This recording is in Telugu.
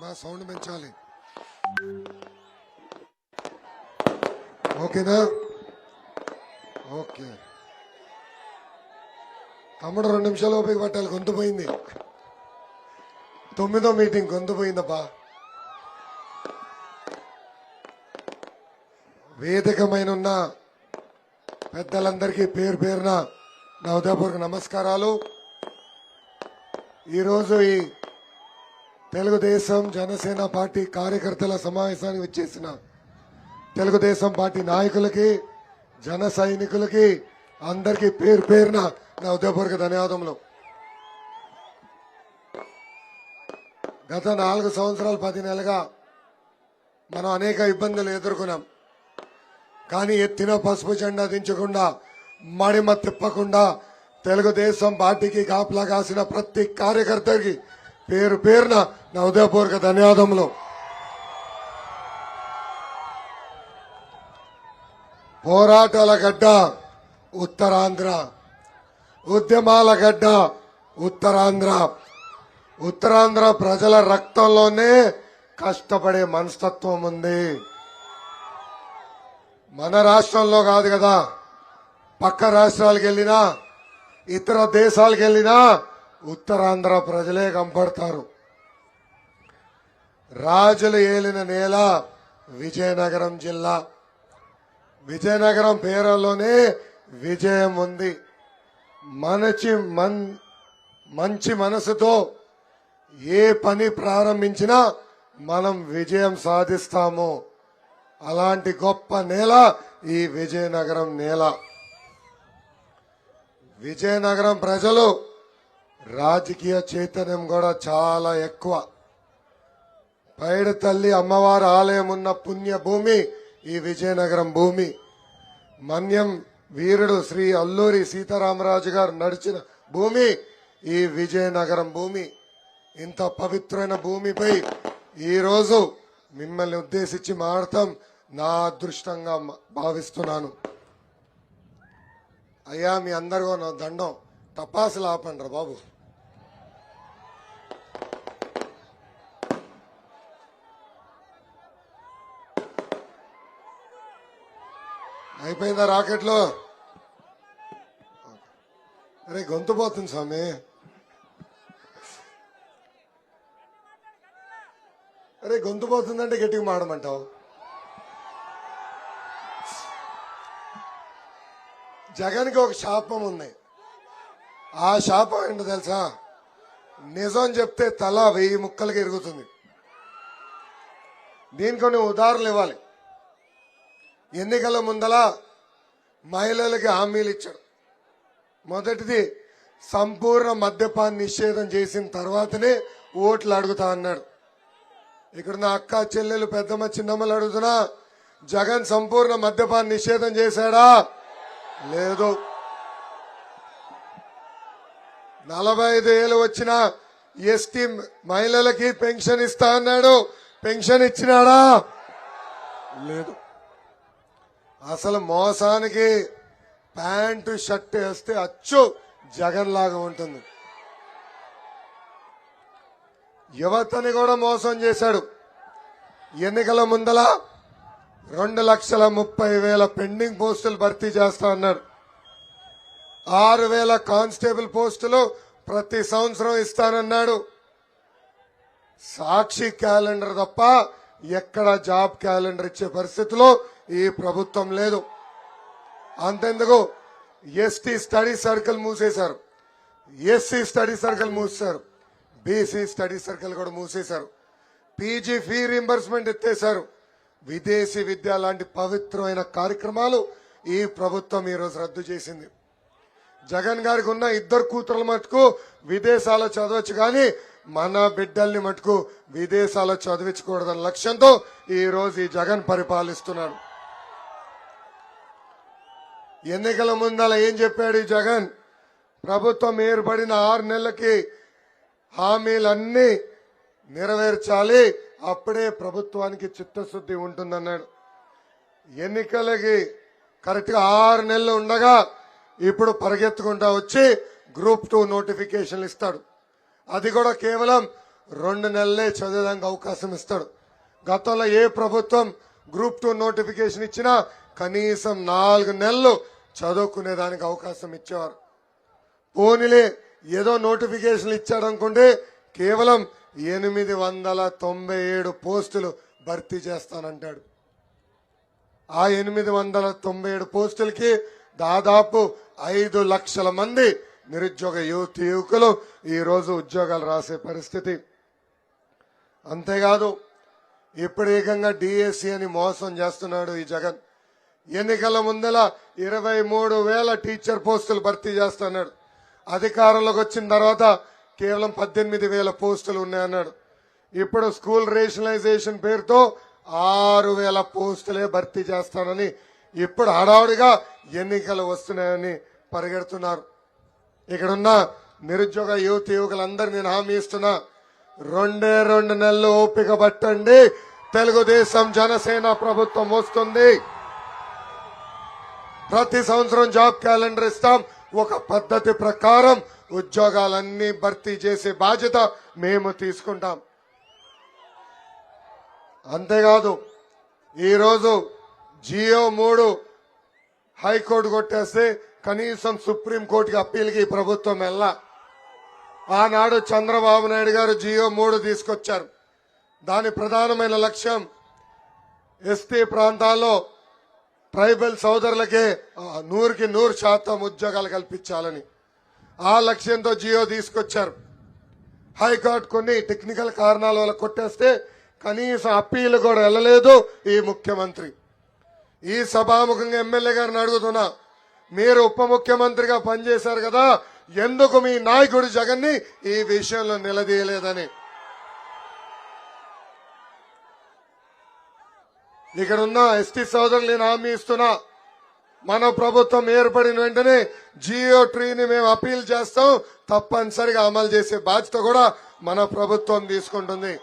మా సౌండ్ పెంచాలి. ఓకేనా? ఓకే తమ్ముడు 2 నిమిషాలు ఓపిక పట్టాలి. గొంతు పోయింది. 9వ మీటింగ్ గొంతు పోయిందబ్బా. వేదికమైన ఉన్న పెద్దలందరికీ పేరు పేరున నా హృదయపూర్వక నమస్కారాలు. ఈరోజు ఈ తెలుగుదేశం జనసేన పార్టీ కార్యకర్తల సమావేశానికి వచ్చేసిన తెలుగుదేశం పార్టీ నాయకులకి, జన సైనికులకి అందరికీ పేరు పేరున నా హృదయపూర్వక ధన్యవాదములు. గత 4 సంవత్సరాలు 10 నెలలుగా మనం అనేక ఇబ్బందులు ఎదుర్కొన్నాం. కానీ ఎత్తిన పసుపు జెండా దించకుండా, మడిమ తిప్పకుండా తెలుగుదేశం పార్టీకి కాపలా కాసిన ప్రతి కార్యకర్తకి పేరు పేరున నా హృదయపూర్వక ధన్యవాదములు. పోరాటాల గడ్డ ఉత్తరాంధ్ర, ఉద్యమాల గడ్డ ఉత్తరాంధ్ర. ఉత్తరాంధ్ర ప్రజల రక్తంలోనే కష్టపడే మనస్తత్వం ఉంది. మన రాష్ట్రంలో కాదు కదా, పక్క రాష్ట్రాలకు వెళ్ళినా, ఇతర దేశాలకు వెళ్ళినా ఉత్తరాంధ్ర ప్రజలే కనపడతారు. రాజులు ఏలిన నేల విజయనగరం జిల్లా. విజయనగరం పేరులోనే విజయం ఉంది. మంచి మనసుతో ఏ పని ప్రారంభించినా మనం విజయం సాధిస్తాము. అలాంటి గొప్ప నేల ఈ విజయనగరం నేల. విజయనగరం ప్రజలు రాజకీయ చైతన్యం కూడా చాలా ఎక్కువ. పైడి తల్లి అమ్మవారి ఆలయం ఉన్న పుణ్య భూమి ఈ విజయనగరం భూమి. మన్యం వీరుడు శ్రీ అల్లూరి సీతారామరాజు గారు నడిచిన భూమి ఈ విజయనగరం భూమి. ఇంత పవిత్రమైన భూమిపై ఈరోజు మిమ్మల్ని ఉద్దేశించి మాట్లాడటం నా అదృష్టంగా భావిస్తున్నాను. అయ్యా, మీ అందరికీ నా దండం. టపాసులు ఆపండ్రా బాబు. అయిపోయిందా రాకెట్లో? అరే గొంతు పోతుంది స్వామి. అరే గొంతు పోతుందంటే గట్టిగా మాడమంటావు. జగన్కి ఒక శాపం ఉంది. ఆ శాపం ఏంటో తెలుసా? నిజం చెప్తే తల 1000 ముక్కలకి ఎరుగుతుంది. దీనికి కొన్ని ఉదాహరణలు ఇవ్వాలి. ఎన్నికల ముందల మహిళలకి హామీలు ఇచ్చాడు. మొదటిది, సంపూర్ణ మద్యపాన నిషేధం చేసిన తర్వాతనే ఓట్లు అడుగుతా అన్నాడు. ఇక్కడున్న అక్క చెల్లెలు పెద్దమ్మ చిన్నమ్మలు అడుగుతున్నా, జగన్ సంపూర్ణ మద్యపాన నిషేధం చేశాడా? లేదు. 45 ఏళ్ళు వచ్చిన ఎస్టీ మహిళలకి పెన్షన్ ఇస్తా అన్నాడు. పెన్షన్ ఇచ్చినాడా? లేదు. అసలు మోసానికి ప్యాంటు షర్ట్ వేస్తే అచ్చు జగన్ లాగా ఉంటుంది. యువతని కూడా మోసం చేశాడు. ఎన్నికల ముందల 2,30,000 పెండింగ్ పోస్టులు భర్తీ చేస్తా అన్నాడు. 6,000 కానిస్టేబుల్ పోస్టులు ప్రతి సంవత్సరం ఇస్తానన్నాడు. సాక్షి క్యాలెండర్ తప్ప ఎక్కడ జాబ్ క్యాలెండర్ ఇచ్చే పరిస్థితిలో ఈ ప్రభుత్వం లేదు. అంతెందుకు, ఎస్టీ స్టడీ సర్కిల్ మూసేశారు, ఎస్సీ స్టడీ సర్కిల్ మూసేశారు, బీసీ స్టడీ సర్కిల్ కూడా మూసేశారు, పీజీ ఫీ రీంబర్స్మెంట్ ఎత్తేశారు. విదేశీ విద్య లాంటి పవిత్రమైన కార్యక్రమాలు ఈ ప్రభుత్వం ఈరోజు రద్దు చేసింది. జగన్ గారికి ఉన్న 2 కూతుర్ల మటుకు విదేశాల్లో చదవచ్చు, కానీ మన బిడ్డల్ని మటుకు విదేశాల్లో చదివించకూడదన్న లక్ష్యంతో ఈ రోజు ఈ జగన్ పరిపాలిస్తున్నాడు. ఎన్నికల ముందల ఏం చెప్పాడు ఈ జగన్? ప్రభుత్వం ఏర్పడిన 6 నెలలకి హామీలన్నీ నెరవేర్చాలి, అప్పుడే ప్రభుత్వానికి చిత్తశుద్ధి ఉంటుందన్నాడు. ఎన్నికలకి కరెక్ట్ గా 6 నెలలు ఉండగా ఇప్పుడు పరిగెత్తుకుంటా వచ్చి గ్రూప్ 2 నోటిఫికేషన్లు ఇస్తాడు. అది కూడా కేవలం 2 నెలలే చదివేదానికి అవకాశం ఇస్తాడు. గతంలో ఏ ప్రభుత్వం గ్రూప్ 2 నోటిఫికేషన్ ఇచ్చినా కనీసం 4 నెలలు చదువుకునేదానికి అవకాశం ఇచ్చేవారు. పోనీలే ఏదో నోటిఫికేషన్లు ఇచ్చాడనుకుంటే కేవలం 897 పోస్టులు భర్తీ చేస్తానంటాడు. ఆ 897 పోస్టులకి దాదాపు 5 లక్షల మంది నిరుద్యోగ యువకులు ఈ రోజు ఉద్యోగాలు రాసే పరిస్థితి. అంతేకాదు ఇప్పుడు ఏకంగా డిఎస్సి అని మోసం చేస్తున్నాడు ఈ జగన్. ఎన్నికల ముందల 23,000 టీచర్ పోస్టులు భర్తీ చేస్తున్నాడు. అధికారంలోకి వచ్చిన తర్వాత కేవలం 18,000 పోస్టులు ఉన్నాయన్నాడు. ఇప్పుడు స్కూల్ రేషనలైజేషన్ పేరుతో 6,000 పోస్టులే భర్తీ చేస్తానని ఇప్పుడు హడావుడిగా ఎన్నికలు వస్తున్నాయని పరిగెడుతున్నారు. ఇక్కడున్న నిరుద్యోగ యువకులందరూ నేను హామీ ఇస్తున్నా, 2 నెలలు ఓపిక పట్టండి. తెలుగుదేశం జనసేన ప్రభుత్వం వస్తుంది. ప్రతి సంవత్సరం జాబ్ క్యాలెండర్ ఇస్తాం. ఒక పద్ధతి ప్రకారం ఉద్యోగాలన్నీ భర్తీ చేసే బాధ్యత మేము తీసుకుంటాం. అంతేకాదు ఈరోజు జియో 3 హైకోర్టు కొట్టేస్తే కనీసం సుప్రీంకోర్టుకి అప్పీల్కి ప్రభుత్వం వెళ్ళా. ఆనాడు చంద్రబాబు నాయుడు గారు జియో 3 తీసుకొచ్చారు. దాని ప్రధానమైన లక్ష్యం ఎస్టీ ప్రాంతాల్లో ట్రైబల్ సోదరులకే 100% ఉద్యోగాలు కల్పించాలని ఆ లక్ష్యంతో జియో తీసుకొచ్చారు. హైకోర్టు కొన్ని టెక్నికల్ కారణాల వల్ల కొట్టేస్తే కనీసం అప్పీలు కూడా వెళ్ళలేదు ఈ ముఖ్యమంత్రి. ఈ సభాముఖంగా ఎమ్మెల్యే గారిని అడుగుతున్నా, మీరు ఉప ముఖ్యమంత్రిగా పనిచేశారు కదా, ఎందుకు మీ నాయకుడు జగన్ ని ఈ విషయంలో నిలదీయలేదని. ఇక్కడున్న ఎస్టీ సోదరులు నేను హామీ ఇస్తున్నా, మన ప్రభుత్వం ఏర్పడిన వెంటనే జియో 3ని మేము అపీల్ చేస్తాం. తప్పనిసరిగా అమలు చేసే బాధ్యత కూడా మన ప్రభుత్వం తీసుకుంటుంది.